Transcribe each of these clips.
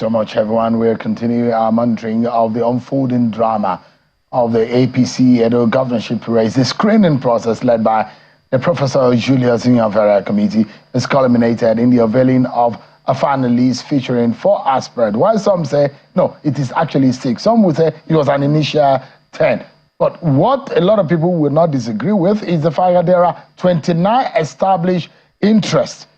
so much, everyone. We're continuing our monitoring of the unfolding drama of the APC Edo governorship race. The screening process led by the Professor Julius Nyavera committee is culminated in the unveiling of a final list featuring 4 aspirants. While some say, no, it is actually 6. Some would say it was an initial 10. But what a lot of people will not disagree with is the fact that there are 29 established interest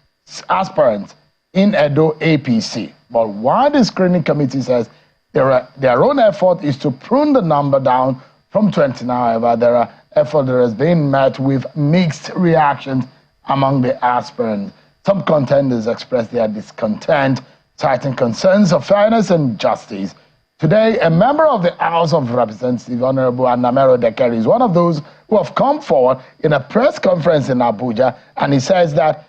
aspirants in Edo APC. But while the screening committee says their own effort is to prune the number down from 29, however, their effort has been met with mixed reactions among the aspirants. Some contenders expressed their discontent, citing concerns of fairness and justice. Today, a member of the House of Representatives, Honorable Anamero Dekeri, is one of those who have come forward in a press conference in Abuja, and he says that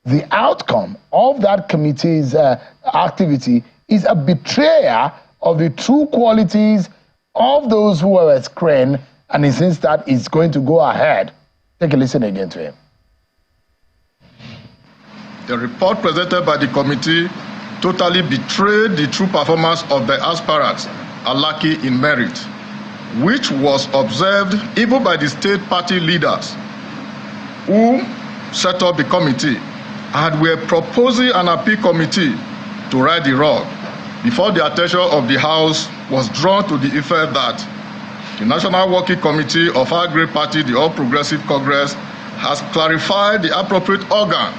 the outcome of that committee's activity is a betrayal of the true qualities of those who were screened, and he says that it's going to go ahead. Take a listen again to him. The report presented by the committee totally betrayed the true performance of the aspirants are lacking in merit, which was observed even by the state party leaders who set up the committee and were proposing an appeal committee to right the wrong before the attention of the House was drawn to the effect that the National Working Committee of our great party, the All Progressive Congress, has clarified the appropriate organ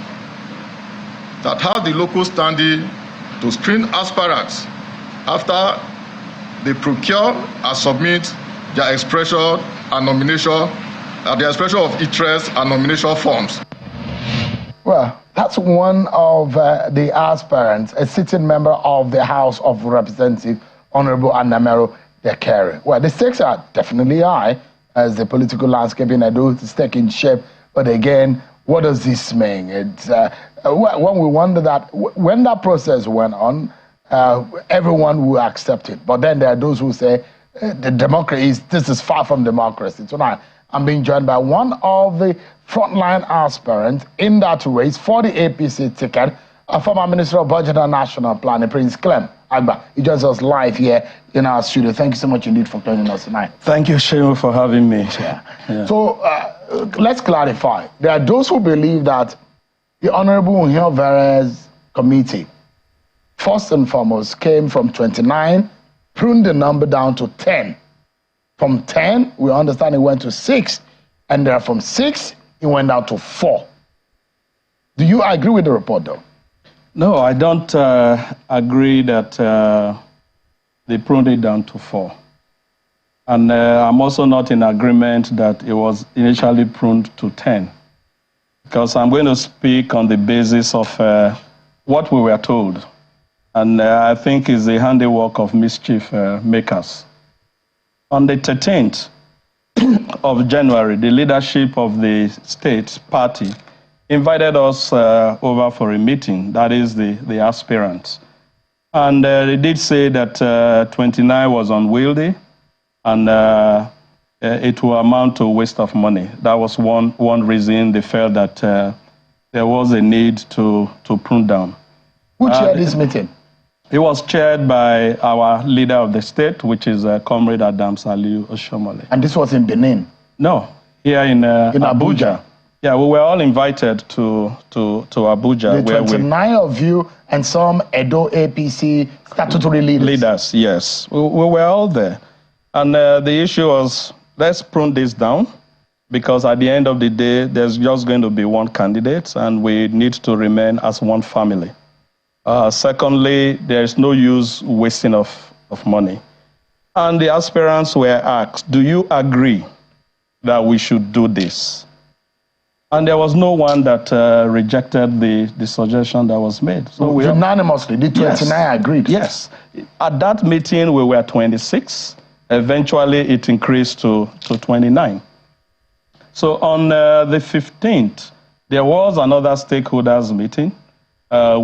that has the local standing to screen aspirants after they procure and submit their expression and nomination, the expression of interest and nomination forms. Well, that's one of the aspirants, a sitting member of the House of Representatives, Honorable Anamero Dekeri. Well, the stakes are definitely high as the political landscape in Edo is taking shape. But again, what does this mean? It's when we wonder that when that process went on, everyone will accept it. But then there are those who say this is far from democracy. Tonight, I'm being joined by one of the frontline aspirants in that race for the APC ticket, a former Minister of Budget and National Planning, Prince Clem. Agba, he joins us live here in our studio. Thank you so much indeed for joining us tonight. Thank you, Shemu, for having me. Yeah. So let's clarify. There are those who believe that the Honorable Nyavera's committee, first and foremost, came from 29, pruned the number down to 10. From 10, we understand it went to 6, and there from 6, it went down to 4. Do you agree with the report, though? No, I don't agree that they pruned it down to 4. And I'm also not in agreement that it was initially pruned to 10. Because I'm going to speak on the basis of what we were told. And I think it's the handiwork of mischief makers. On the 13th of January, the leadership of the state party invited us over for a meeting, that is the aspirants. And they did say that 29 was unwieldy and it will amount to a waste of money. That was one reason they felt that there was a need to prune down. Who chaired this meeting? It was chaired by our leader of the state, which is Comrade Adams Aliu Oshomole. And this was in Benin? No, here in Abuja. Yeah, we were all invited to Abuja. The 29 of you and some Edo APC statutory leaders. Leaders, yes. We were all there. And the issue was, let's prune this down, because at the end of the day, there's just going to be one candidate, and we need to remain as one family. Secondly, there's no use wasting of money. And the aspirants were asked, do you agree that we should do this? And there was no one that rejected the suggestion that was made. So unanimously, the 29 agreed? Yes. At that meeting, we were 26. Eventually, it increased to 29. So on the 15th, there was another stakeholders meeting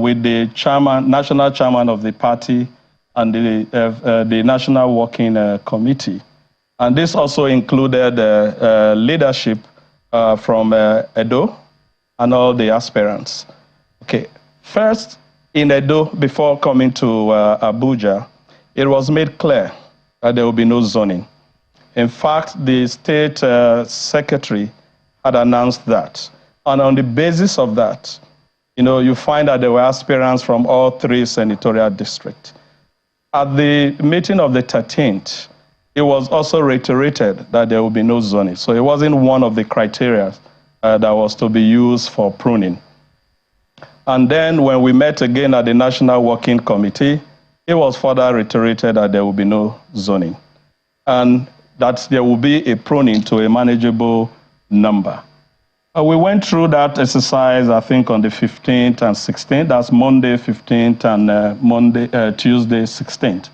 with the chairman, national chairman of the party and the National Working Committee. And this also included leadership from Edo and all the aspirants. Okay, first, in Edo, before coming to Abuja, it was made clear that there will be no zoning. In fact, the state secretary had announced that. And on the basis of that, you find that there were aspirants from all 3 senatorial districts. At the meeting of the 13th, it was also reiterated that there will be no zoning. So it wasn't one of the criteria that was to be used for pruning. And then when we met again at the National Working Committee, it was further reiterated that there will be no zoning and that there will be a pruning to a manageable number. We went through that exercise, I think, on the 15th and 16th. That's Monday 15th and Tuesday 16th.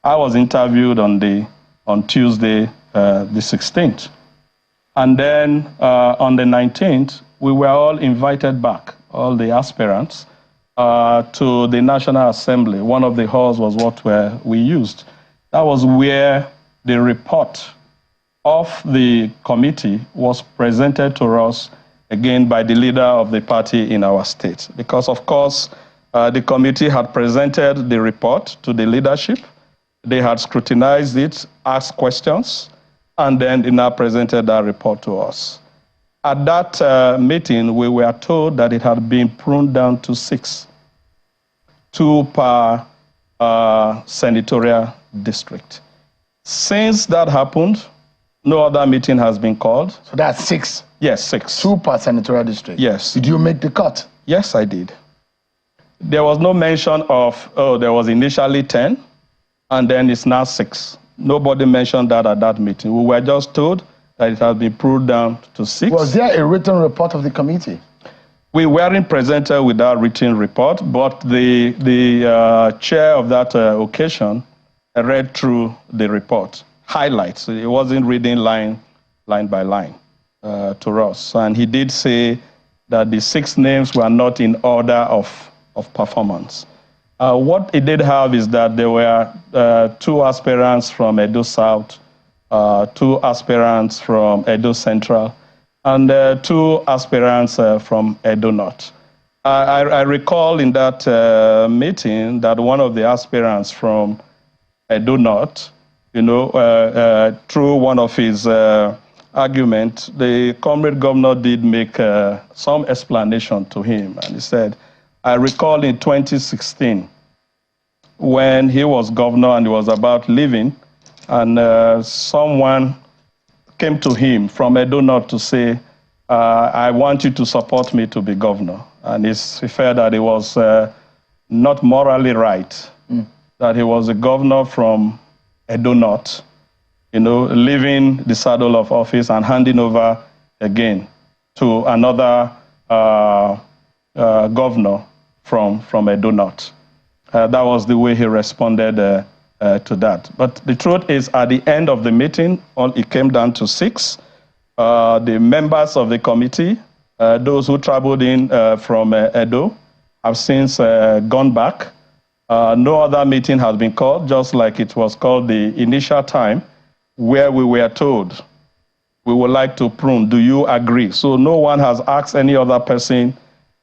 I was interviewed on Tuesday the 16th. And then on the 19th, we were all invited back, all the aspirants, to the National Assembly. One of the halls was what we used. That was where the report of the committee was presented to us again by the leader of the party in our state. Because, of course, the committee had presented the report to the leadership. They had scrutinized it, asked questions, and then they now presented that report to us. At that meeting, we were told that it had been pruned down to 6, 2 per senatorial district. Since that happened, no other meeting has been called. So that's 6? Yes, 6. 2 per senatorial district? Yes. Did you make the cut? Yes, I did. There was no mention of, there was initially 10, and then it's now 6. Nobody mentioned that at that meeting. We were just told that it had been pulled down to 6. Was there a written report of the committee? We weren't presented with that written report, but the chair of that occasion read through the report, highlights. It wasn't reading line by line to us. And he did say that the 6 names were not in order of performance. What it did have is that there were 2 aspirants from Edo South, 2 aspirants from Edo Central, and 2 aspirants from Edo North. I recall in that meeting that one of the aspirants from Edo North, through one of his arguments, the comrade governor did make some explanation to him. And he said, I recall in 2016, when he was governor and he was about leaving, and someone came to him from Edo North to say, I want you to support me to be governor. And he felt that it was not morally right, that he was a governor from Edo North, leaving the saddle of office and handing over again to another governor from Edo North. That was the way he responded to that. But the truth is, at the end of the meeting, it came down to 6. The members of the committee, those who traveled in from Edo, have since gone back. No other meeting has been called, just like it was called the initial time, where we were told, we would like to prune, do you agree? So no one has asked any other person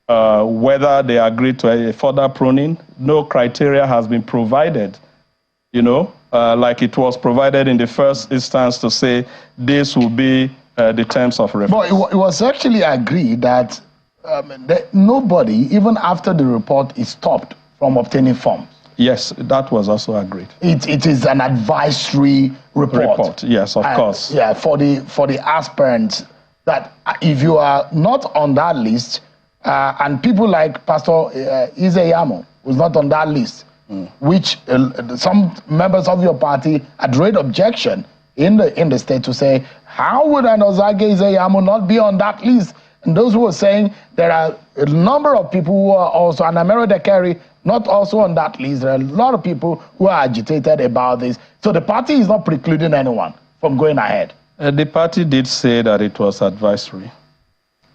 whether they agree to a further pruning. No criteria has been provided, like it was provided in the first instance to say this will be the terms of reference. But it was actually agreed that nobody, even after the report is stopped from obtaining forms. Yes, that was also agreed. It is an advisory report. Yes, of course. Yeah, for the aspirants, that if you are not on that list, and people like Pastor Izeyamo was not on that list, which some members of your party had raised objection in the state to say, how would an Ozage Izeyamo not be on that list? And those who were saying there are a number of people who are also, and Amero Dekeri, not also on that list. There are a lot of people who are agitated about this. So the party is not precluding anyone from going ahead. The party did say that it was advisory.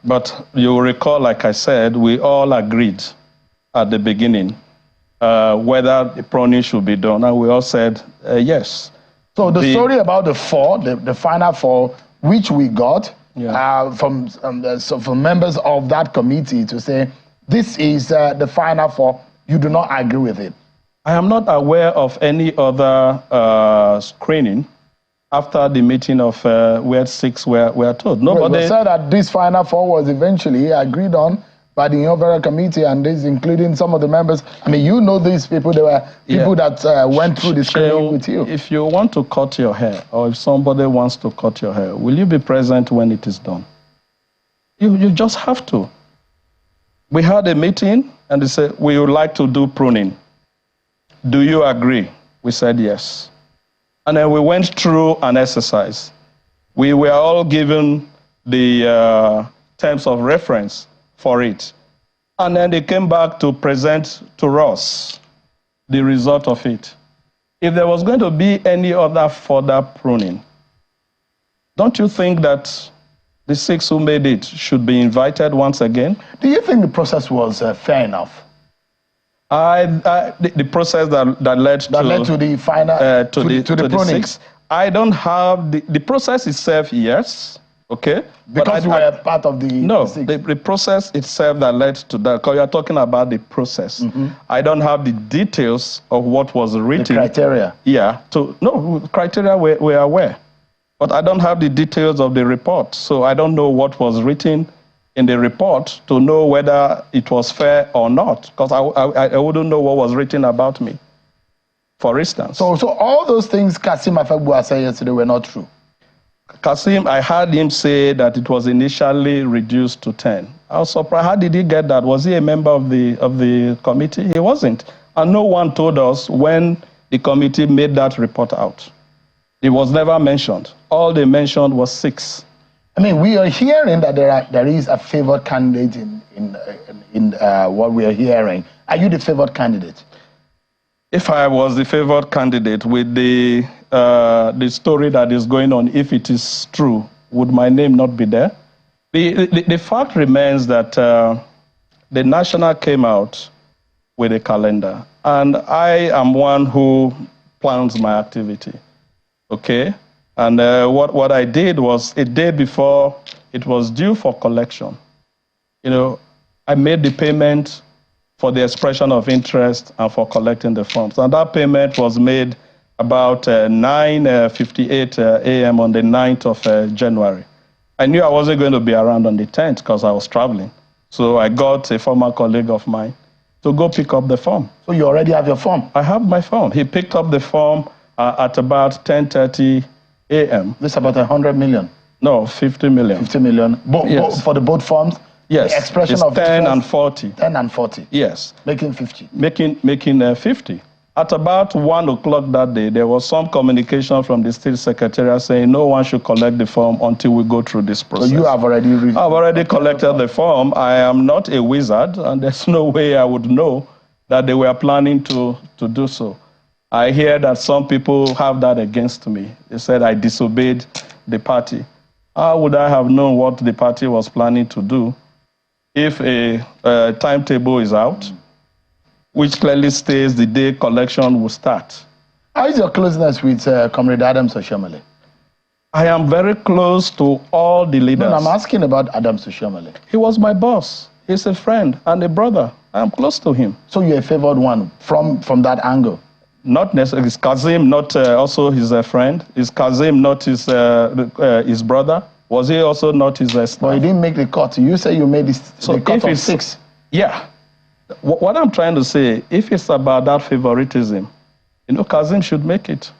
But you recall, like I said, we all agreed at the beginning whether the pruning should be done, and we all said yes. So the story about the 4, the final 4, which we got from members of that committee to say, this is the final 4, You do not agree with it? I am not aware of any other screening after the meeting of where 6 were told. Nobody Well, said that this final 4 was eventually agreed on by the overall committee, and this including some of the members. I mean, you know these people. There were people that went through the screening with you. If you want to cut your hair, or if somebody wants to cut your hair, will you be present when it is done? You just have to. We had a meeting, and they said, we would like to do pruning. Do you agree? We said yes. And then we went through an exercise. We were all given the terms of reference for it. And then they came back to present to us the result of it. If there was going to be any other further pruning, don't you think that the 6 who made it should be invited once again? Do you think the process was fair enough? The process that led to the final to the pruning. I don't have the process itself. Yes, okay. Because we were part of the the process itself that led to that. Because you are talking about the process. Mm-hmm. I don't have the details of what was written. The criteria. Yeah. Criteria we're aware, but I don't have the details of the report, so I don't know what was written in the report to know whether it was fair or not, because I wouldn't know what was written about me, for instance. So all those things Kasim Afegbua said yesterday were not true? Kasim, I heard him say that it was initially reduced to 10. I was surprised. How did he get that? Was he a member of the committee? He wasn't. And no one told us when the committee made that report out. It was never mentioned. All they mentioned was 6. I mean, we are hearing that there is a favored candidate in what we are hearing. Are you the favored candidate? If I was the favored candidate with the story that is going on, if it is true, would my name not be there? The fact remains that the National came out with a calendar, and I am one who plans my activity, okay? And what I did was, a day before it was due for collection, I made the payment for the expression of interest and for collecting the forms. And that payment was made about 9:58 a.m. on the 9th of January. I knew I wasn't going to be around on the 10th because I was traveling. So I got a former colleague of mine to go pick up the form. So you already have your form? I have my form. He picked up the form at about 10:30 a.m. This is about 100 million? No, 50 million. 50 million. Yes. For the both forms? Yes. The expression it's of 10 and 40. 10 and 40. Yes. Making 50. Making 50. At about 1 o'clock that day, there was some communication from the State Secretariat saying no one should collect the form until we go through this process. So you have already... I've already collected the form. I am not a wizard, and there's no way I would know that they were planning to do so. I hear that some people have that against me. They said I disobeyed the party. How would I have known what the party was planning to do if a timetable is out, which clearly states the day collection will start? How is your closeness with Comrade Adams Oshiomhole? I am very close to all the leaders. No, I'm asking about Adams Oshiomhole. He was my boss. He's a friend and a brother. I am close to him. So you're a favored one from that angle? Not necessarily. Is Kazim not also his friend? Is Kazim not his brother? Was he also not his staff? Well, he didn't make the cut. You say you made the cut of 6. Yeah. What I'm trying to say, if it's about that favoritism, Kazim should make it.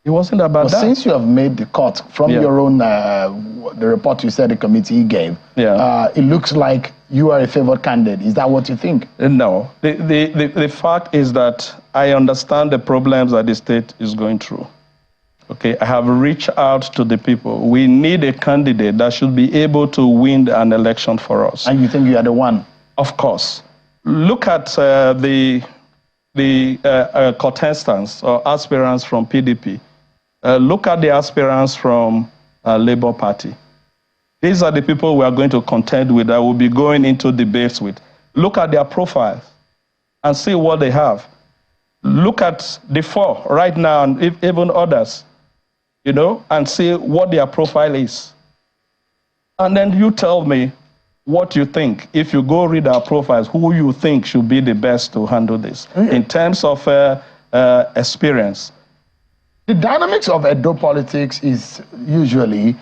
It wasn't about that. Since you have made the cut from your own, the report you said the committee gave, it looks like you are a favored candidate. Is that what you think? No. The fact is that I understand the problems that the state is going through. Okay, I have reached out to the people. We need a candidate that should be able to win an election for us. And you think you are the one? Of course. Look at the contestants or aspirants from PDP. Look at the aspirants from Labour Party. These are the people we are going to contend with, that we'll be going into debates with. Look at their profiles and see what they have. Look at the 4 right now, and even others, and see what their profile is. And then you tell me what you think. If you go read our profiles, who you think should be the best to handle this in terms of experience. The dynamics of Edo politics is usually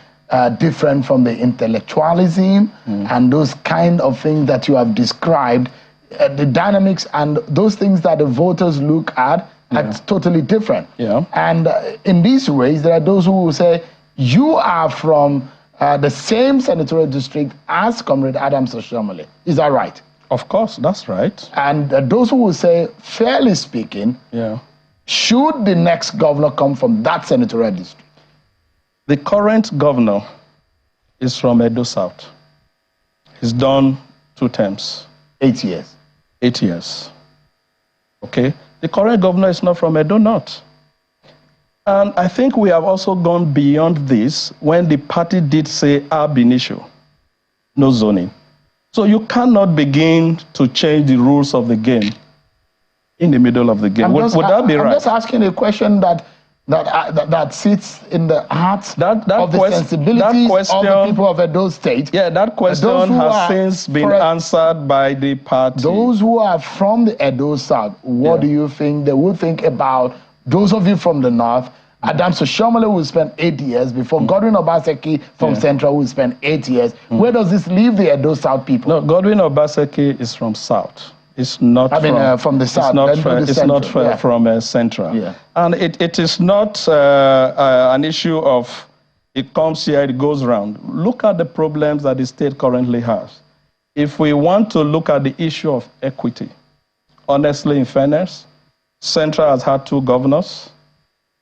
different from the intellectualism and those kind of things that you have described. The dynamics and those things that the voters look at are totally different. And in these ways, there are those who will say, you are from the same senatorial district as Comrade Adams Oshomole. Is that right? Of course, that's right. And those who will say, fairly speaking, should the next governor come from that senatorial district? The current governor is from Edo South. He's done 2 terms. 8 years. 8 years. Okay? The current governor is not from Edo North. And I think we have also gone beyond this when the party did say ab initio, no zoning. So you cannot begin to change the rules of the game in the middle of the game. Would that be right? I'm just asking a question that sits in the heart of the sensibilities of the people of Edo State. Yeah, that question has since been answered by the party. Those who are from the Edo South, what do you think they will think about those of you from the North? Adams Oshomole will spend 8 years before Godwin Obaseki from Central will spend 8 years. Where does this leave the Edo South people? No, Godwin Obaseki is from South. It's not from the South. It's not from Central. And it is not an issue of it comes here, it goes around. Look at the problems that the state currently has. If we want to look at the issue of equity, honestly, in fairness, Central has had 2 governors,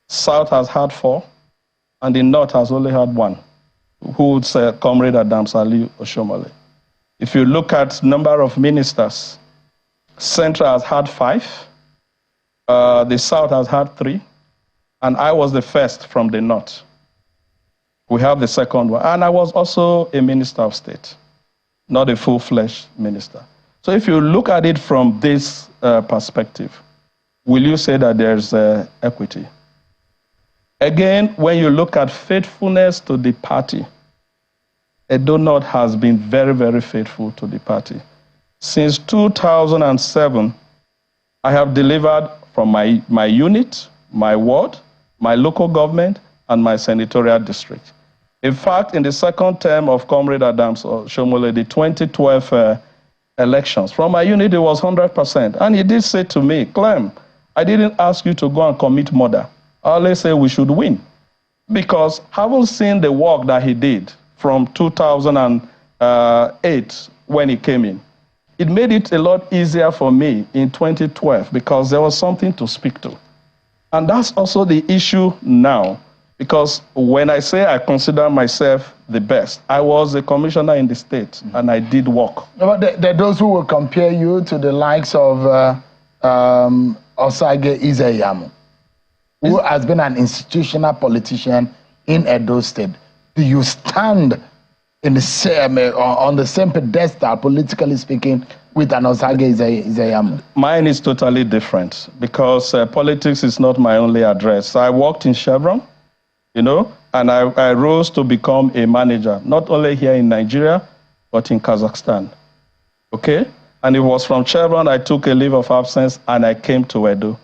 South has had 4, and the North has only had 1, who would say Comrade Adams Oshomole. If you look at number of ministers, Central has had 5, the South has had 3, and I was the first from the North. We have the second one, and I was also a minister of state, not a full-fledged minister. So if you look at it from this perspective, will you say that there's equity? Again, when you look at faithfulness to the party, Edo North has been very, very faithful to the party. Since 2007, I have delivered from my unit, my ward, my local government, and my senatorial district. In fact, in the second term of Comrade Adams Oshomole, the 2012 elections, from my unit, it was 100%. And he did say to me, Clem, I didn't ask you to go and commit murder. I always say we should win. Because having seen the work that he did from 2008 when he came in, it made it a lot easier for me in 2012 because there was something to speak to. And that's also the issue now. Because when I say I consider myself the best, I was a commissioner in the state and I did work. But there are those who will compare you to the likes of Osage Izeyamu, who has been an institutional politician in Edo State. Do you stand in the same, on the same pedestal, politically speaking, with an Osage Izeyamu? Mine is totally different because politics is not my only address. I worked in Chevron, you know, and I rose to become a manager, not only here in Nigeria, but in Kazakhstan. Okay? And it was from Chevron I took a leave of absence and I came to Edo.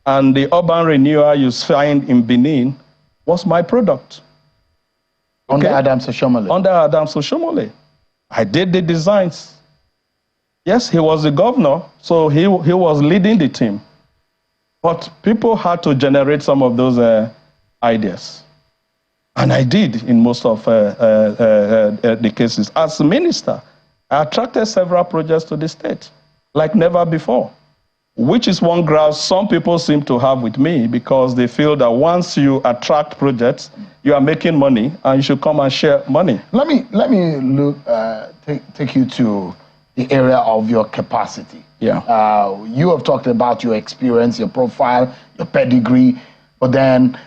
And the urban renewal you find in Benin was my product. Under Adams Oshomole? Under Adams Oshomole. I did the designs. Yes, he was the governor, so he was leading the team. But people had to generate some of those ideas. And I did in most of the cases. As a minister, I attracted several projects to the state, like never before. Which is one ground some people seem to have with me because they feel that once you attract projects, you are making money and you should come and share money. Let me take you to the area of your capacity. Yeah. You have talked about your experience, your profile, your pedigree, but then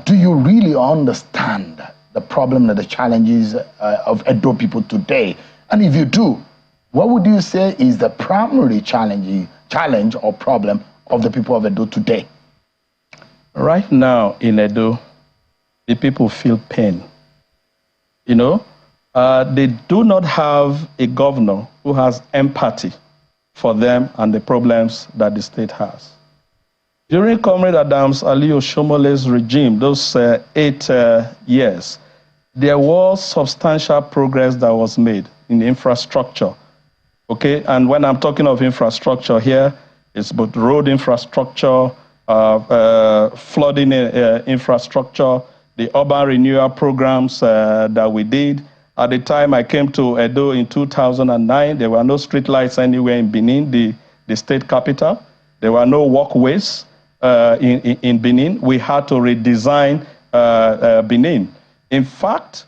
do you really understand the problem and the challenges of Edo people today? And if you do, what would you say is the primary challenge or problem of the people of Edo today? Right now in Edo, the people feel pain. You know, They do not have a governor who has empathy for them and the problems that the state has. During Comrade Adams Ali Oshomole's regime, those 8 years, there was substantial progress that was made in infrastructure. Okay, and when I'm talking of infrastructure here, it's both road infrastructure, flooding infrastructure, the urban renewal programs that we did. At the time I came to Edo in 2009, there were no streetlights anywhere in Benin, the state capital. There were no walkways in Benin. We had to redesign Benin. In fact,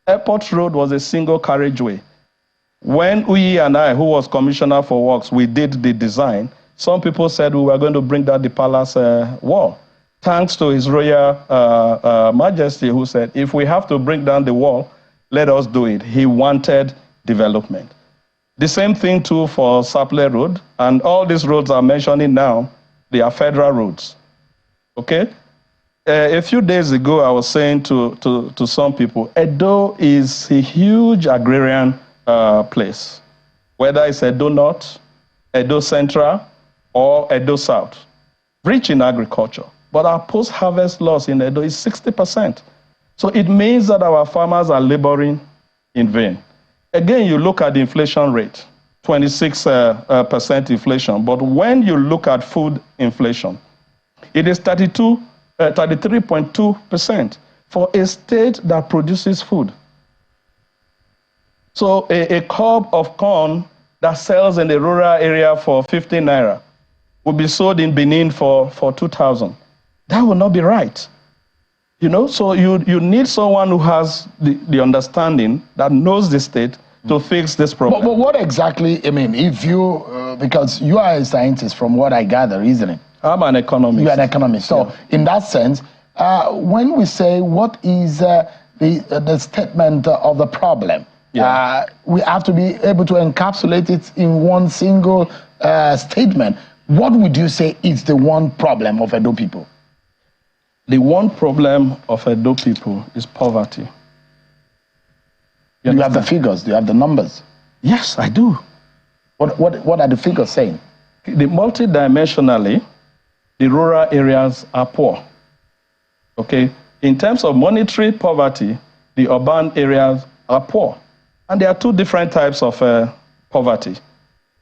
Airport Road was a single carriageway. When Uyi and I, who was Commissioner for Works, we did the design, some people said we were going to bring down the palace wall. Thanks to His Royal Majesty, who said, if we have to bring down the wall, let us do it. He wanted development. The same thing too for Saple Road, and all these roads I'm mentioning now, they are federal roads. Okay? A few days ago, I was saying to some people, Edo is a huge agrarian place, whether it's Edo North, Edo Central, or Edo South, rich in agriculture. But our post-harvest loss in Edo is 60%. So it means that our farmers are laboring in vain. Again, you look at the inflation rate, 26% inflation. But when you look at food inflation, it is 33.2% for a state that produces food. So a cob of corn that sells in the rural area for 15 naira will be sold in Benin for 2,000. That will not be right. You know, so you need someone who has the understanding, that knows the state, to fix this problem. But what exactly, I mean, if you, because you are a scientist from what I gather, isn't it? I'm an economist. You're an economist. So in that sense, when we say what is the statement of the problem, we have to be able to encapsulate it in one single statement. What would you say is the one problem of Edo people? The one problem of Edo people is poverty. Do you have the figures? Do you have the numbers? Yes, I do. What are the figures saying? Multidimensionally, the rural areas are poor. Okay? In terms of monetary poverty, the urban areas are poor. And there are 2 different types of poverty.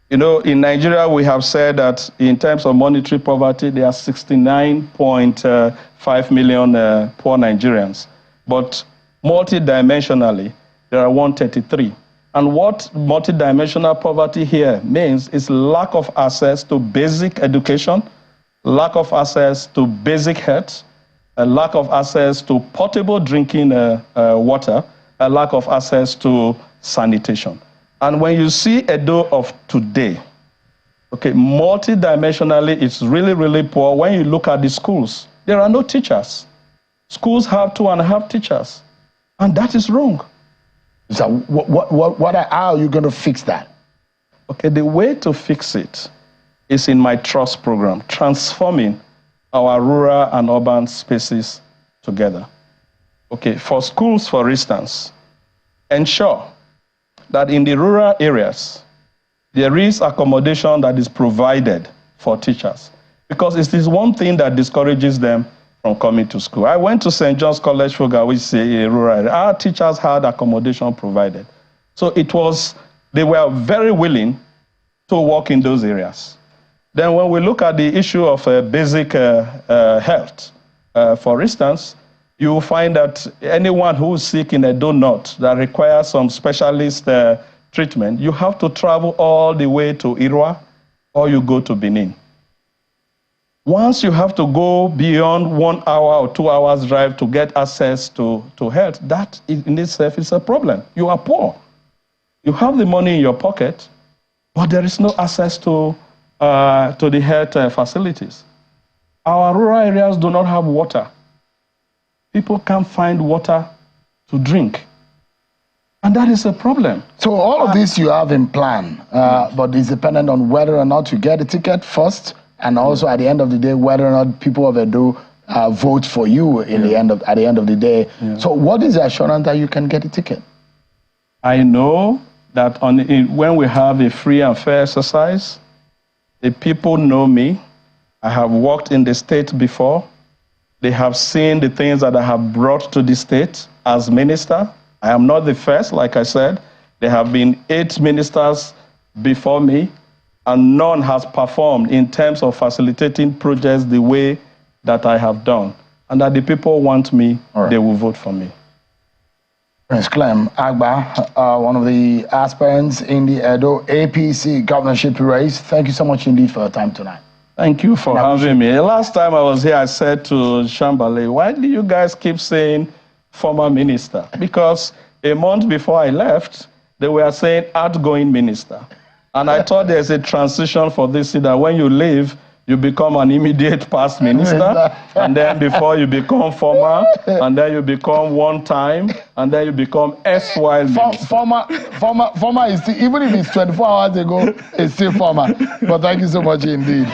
You know, in Nigeria, we have said that in terms of monetary poverty, there are 69.5 million poor Nigerians. But multidimensionally, there are 133. And what multidimensional poverty here means is lack of access to basic education, lack of access to basic health, a lack of access to potable drinking water, a lack of access to sanitation. And when you see Edo of today, okay, multidimensionally, it's really, really poor. When you look at the schools, there are no teachers. Schools have 2.5 teachers, and that is wrong. So how are you going to fix that? Okay, the way to fix it is in my trust program, transforming our rural and urban spaces together. Okay, for schools, for instance, ensure that in the rural areas, there is accommodation that is provided for teachers, because it is one thing that discourages them from coming to school. I went to St. John's College, Foga, which is a rural area. Our teachers had accommodation provided. So they were very willing to work in those areas. Then when we look at the issue of basic health, for instance, you will find that anyone who is sick in Edo North that requires some specialist treatment, you have to travel all the way to Irwa, or you go to Benin. Once you have to go beyond 1 hour or 2 hours drive to get access to health, that in itself is a problem. You are poor. You have the money in your pocket, but there is no access to the health facilities. Our rural areas do not have water. People can't find water to drink. And that is a problem. So all of this you have in plan, but it's dependent on whether or not you get a ticket first, and also at the end of the day, whether or not people of Edo vote for you at the end of the day. So what is the assurance that you can get a ticket? I know that when we have a free and fair exercise, the people know me. I have worked in the state before. They have seen the things that I have brought to the state as minister. I am not the first, like I said. There have been 8 ministers before me, and none has performed in terms of facilitating projects the way that I have done. And that the people want me, They will vote for me. Prince Clem, Agba, one of the aspirants in the Edo APC governorship race. Thank you so much indeed for your time tonight. Thank you for having me. The last time I was here, I said to Shambale, why do you guys keep saying former minister? Because a month before I left, they were saying outgoing minister. And I thought there's a transition for this, that when you leave, you become an immediate past minister, and then before you become former, and then you become one time, and then you become S-while minister. Former is still, even if it's 24 hours ago, it's still former. But thank you so much indeed.